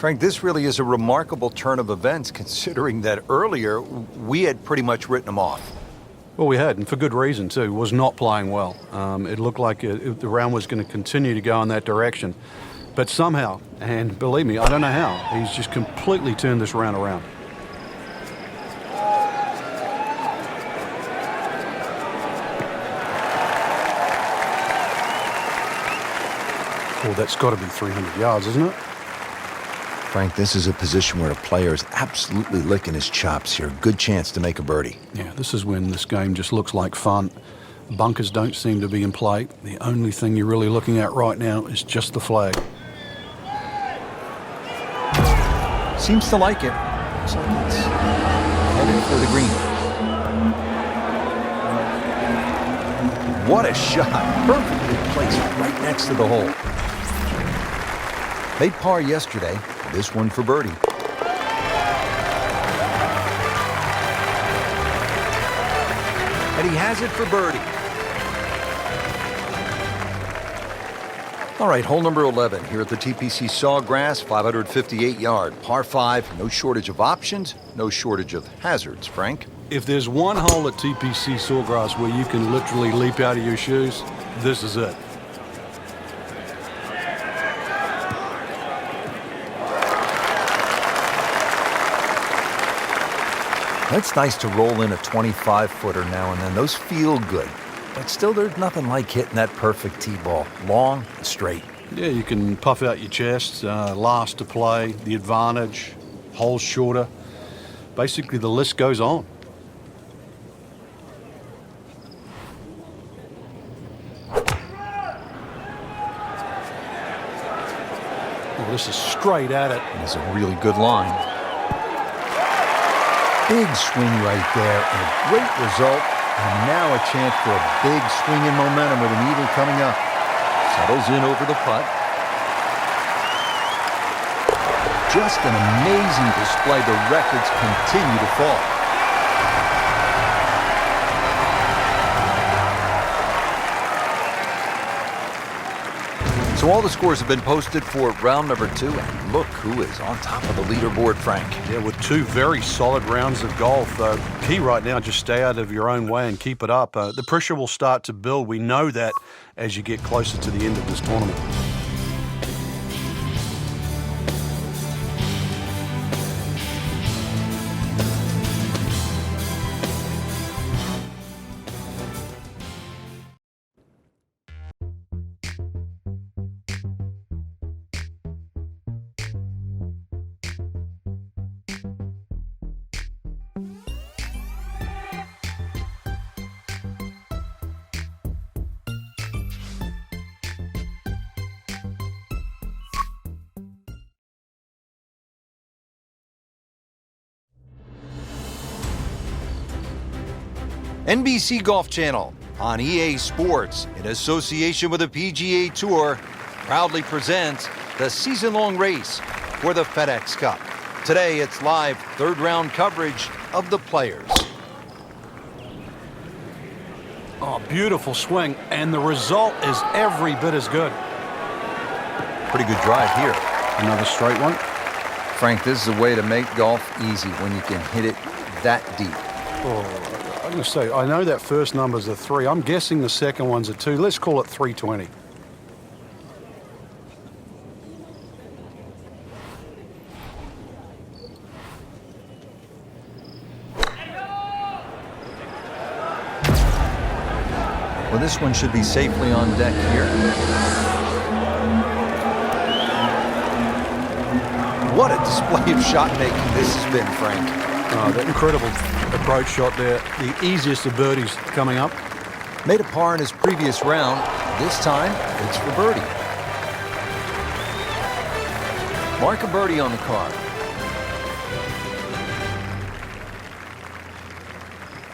Frank, this really is a remarkable turn of events considering that earlier we had pretty much written him off. Well, we had, and for good reason, too. Was not playing well. It looked like the round was going to continue to go in that direction. But somehow, and believe me, I don't know how, he's just completely turned this round around. Well, that's got to be 300 yards, isn't it? Frank, this is a position where a player is absolutely licking his chops here. Good chance to make a birdie. Yeah, this is when this game just looks like fun. Bunkers don't seem to be in play. The only thing you're really looking at right now is just the flag. Seems to like it. So it's headed for the green. What a shot. Perfectly placed right next to the hole. Made par yesterday. This one for birdie. And he has it for birdie. All right, hole number 11 here at the TPC Sawgrass, 558-yard, par 5. No shortage of options, no shortage of hazards, Frank. If there's one hole at TPC Sawgrass where you can literally leap out of your shoes, this is it. It's nice to roll in a 25-footer now and then. Those feel good. But still, there's nothing like hitting that perfect tee ball. Long and straight. Yeah, you can puff out your chest, last to play, the advantage, holes shorter. Basically, the list goes on. Well, this is straight at it. It's a really good line. Big swing right there, and a great result. And now a chance for a big swing in momentum with an eagle coming up. Settles in over the putt. Just an amazing display. The records continue to fall. So all the scores have been posted for round number 2, and look who is on top of the leaderboard, Frank. Yeah, with 2 very solid rounds of golf. Key right now, just stay out of your own way and keep it up. The pressure will start to build. We know that as you get closer to the end of this tournament. NBC Golf Channel on EA Sports, in association with the PGA Tour, proudly presents the season-long race for the FedEx Cup. Today, it's live third-round coverage of the Players. Oh, beautiful swing, and the result is every bit as good. Pretty good drive here. Another straight one. Frank, this is a way to make golf easy when you can hit it that deep. Oh, I'm going to say, I know that first number's a 3. I'm guessing the second one's a 2. Let's call it 320. Well, this one should be safely on deck here. What a display of shot making this has been, Frank. That incredible approach shot there. The easiest of birdies coming up. Made a par in his previous round. This time, it's for birdie. Mark a birdie on the card.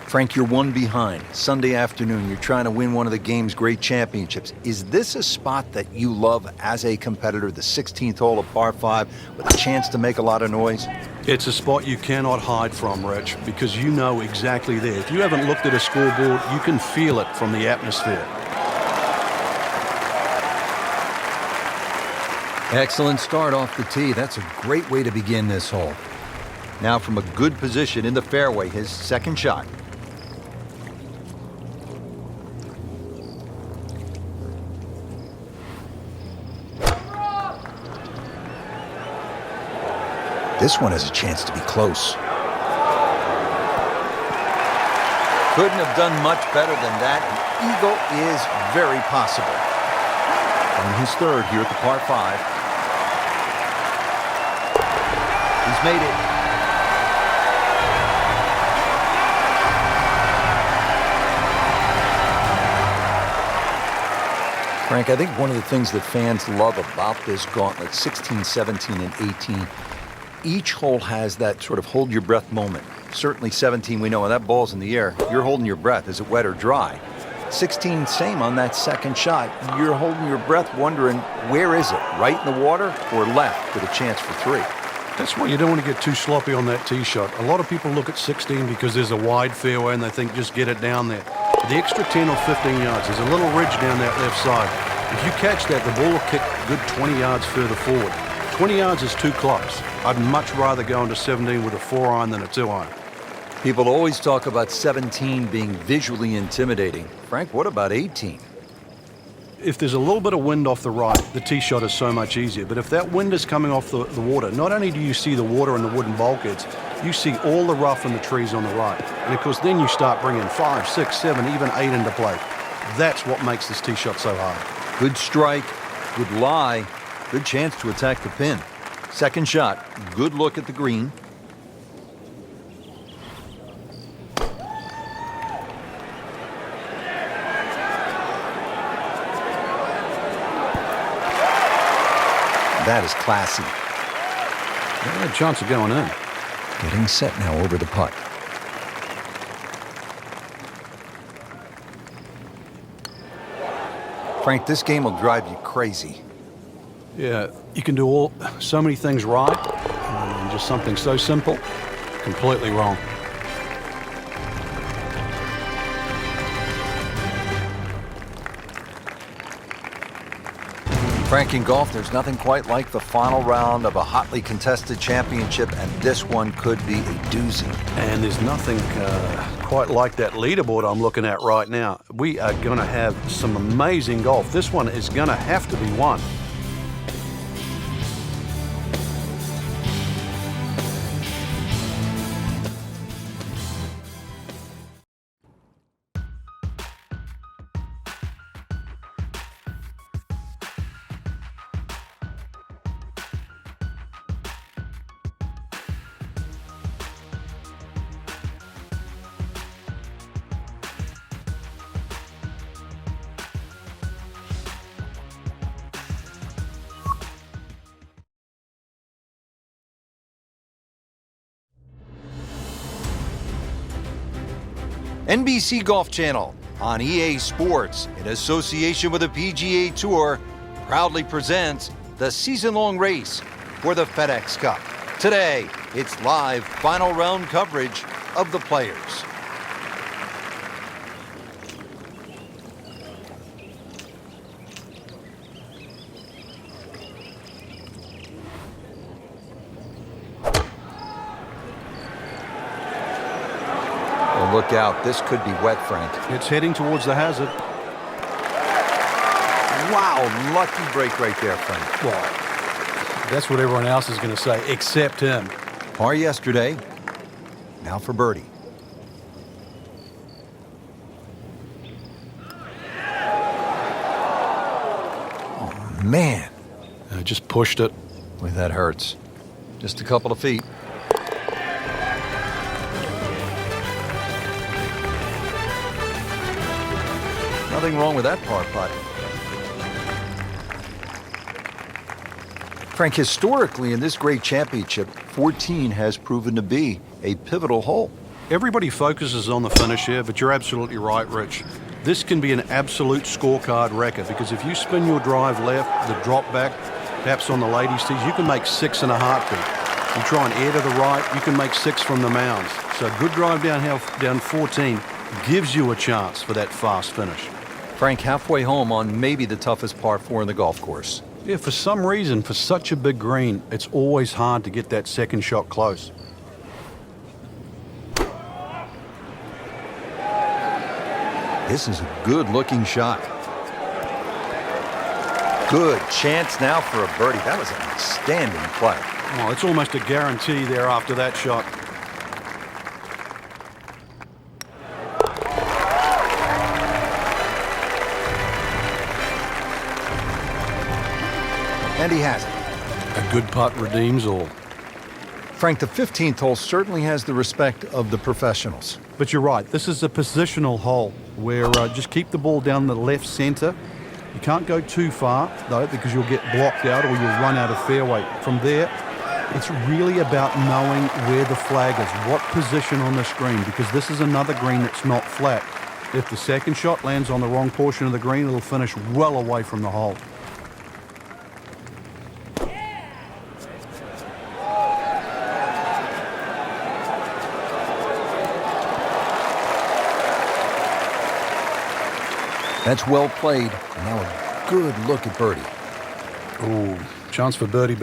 Frank, you're one behind. Sunday afternoon, you're trying to win one of the game's great championships. Is this a spot that you love as a competitor, the 16th hole of par 5, with a chance to make a lot of noise? It's a spot you cannot hide from, Rich, because you know exactly there. If you haven't looked at a scoreboard, you can feel it from the atmosphere. Excellent start off the tee. That's a great way to begin this hole. Now from a good position in the fairway, his second shot. This one has a chance to be close. Couldn't have done much better than that. An eagle is very possible. On his third here at the par 5. He's made it. Frank, I think one of the things that fans love about this gauntlet, 16, 17, and 18, each hole has that sort of hold your breath moment. Certainly 17, we know when that ball's in the air, you're holding your breath. Is it wet or dry? 16, same on that second shot. You're holding your breath wondering, where is it? Right in the water or left with a chance for 3? That's why you don't want to get too sloppy on that tee shot. A lot of people look at 16 because there's a wide fairway and they think just get it down there. The extra 10 or 15 yards, there's a little ridge down that left side. If you catch that, the ball will kick a good 20 yards further forward. 20 yards is too close. I'd much rather go into 17 with a 4-iron than a 2-iron. People always talk about 17 being visually intimidating. Frank, what about 18? If there's a little bit of wind off the right, the tee shot is so much easier. But if that wind is coming off the water, not only do you see the water and the wooden bulkheads, you see all the rough and the trees on the right. And of course, then you start bringing 5, 6, 7, even 8 into play. That's what makes this tee shot so hard. Good strike, good lie, good chance to attack the pin. Second shot, good look at the green. That is classy. They had a chance of going in. Getting set now over the putt. Frank, this game will drive you crazy. Yeah, you can do so many things right, and just something so simple, completely wrong. Frank, in golf, there's nothing quite like the final round of a hotly contested championship, and this one could be a doozy. And there's nothing quite like that leaderboard I'm looking at right now. We are going to have some amazing golf. This one is going to have to be won. NBC Golf Channel on EA Sports, in association with the PGA Tour, proudly presents the season-long race for the FedEx Cup. Today, it's live final round coverage of the Players. Look out, this could be wet, Frank. It's heading towards the hazard. Wow, lucky break right there, Frank. Well, that's what everyone else is going to say, except him. Par yesterday, now for birdie. Oh, man. I just pushed it. Boy, that hurts. Just a couple of feet. Nothing wrong with that par putt. Frank, historically in this great championship, 14 has proven to be a pivotal hole. Everybody focuses on the finish here, but you're absolutely right, Rich. This can be an absolute scorecard wrecker because if you spin your drive left, the drop back, perhaps on the ladies' tees, you can make 6 in a heartbeat. You try and air to the right, you can make 6 from the mounds. So a good drive down 14 gives you a chance for that fast finish. Frank, halfway home on maybe the toughest par 4 in the golf course. Yeah, for some reason, for such a big green, it's always hard to get that second shot close. This is a good-looking shot. Good chance now for a birdie. That was an outstanding play. Well, it's almost a guarantee there after that shot. And he has it. A good putt redeems all. Frank, the 15th hole certainly has the respect of the professionals. But you're right, this is a positional hole where just keep the ball down the left center. You can't go too far, though, because you'll get blocked out or you'll run out of fairway. From there, it's really about knowing where the flag is, what position on this green, because this is another green that's not flat. If the second shot lands on the wrong portion of the green, it'll finish well away from the hole. That's well played. And now a good look at birdie. Ooh, chance for birdie.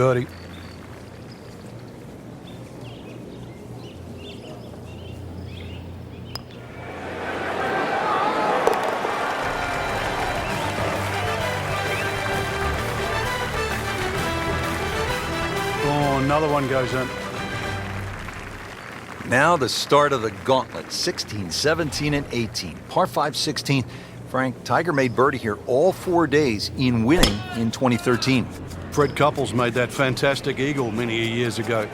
Oh, another one goes in. Now the start of the gauntlet, 16, 17, and 18. Par 5, 16. Frank, Tiger made birdie here all 4 days in winning in 2013. Fred Couples made that fantastic eagle many years ago.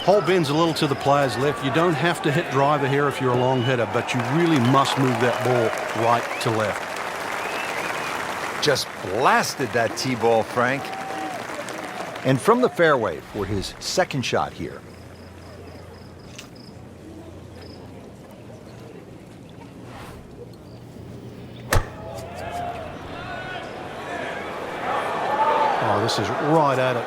Hole bends a little to the player's left. You don't have to hit driver here if you're a long hitter, but you really must move that ball right to left. Just blasted that tee ball, Frank. And from the fairway for his second shot here. Oh, this is right at it.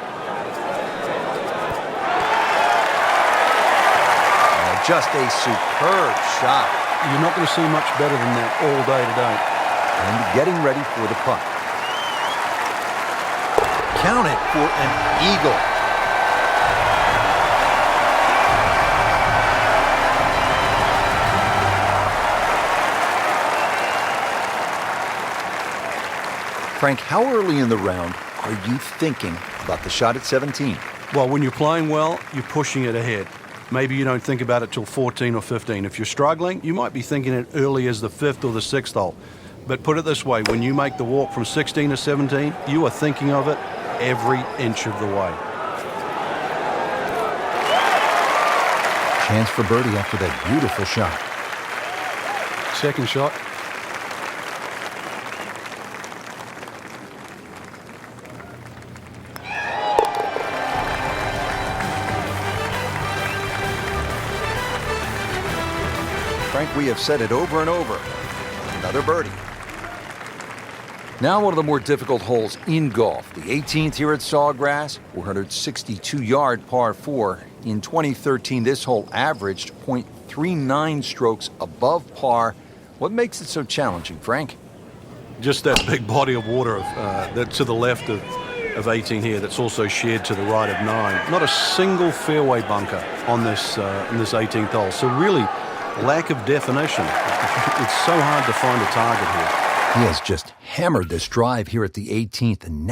Oh, just a superb shot. You're not going to see much better than that all day today. And getting ready for the putt. Count it for an eagle. Frank, how early in the round are you thinking about the shot at 17? Well, when you're playing well, you're pushing it ahead. Maybe you don't think about it till 14 or 15. If you're struggling, you might be thinking it early as the 5th or the 6th hole. But put it this way, when you make the walk from 16 to 17, you are thinking of it every inch of the way. Chance for birdie after that beautiful shot. Second shot. Frank, we have said it over and over. Another birdie. Now one of the more difficult holes in golf. The 18th here at Sawgrass, 462-yard par 4. In 2013, this hole averaged .39 strokes above par. What makes it so challenging, Frank? Just that big body of water that's to the left of 18 here that's also shared to the right of 9. Not a single fairway bunker on this in this 18th hole. So really, lack of definition. It's so hard to find a target here. He has just hammered this drive here at the 18th, and now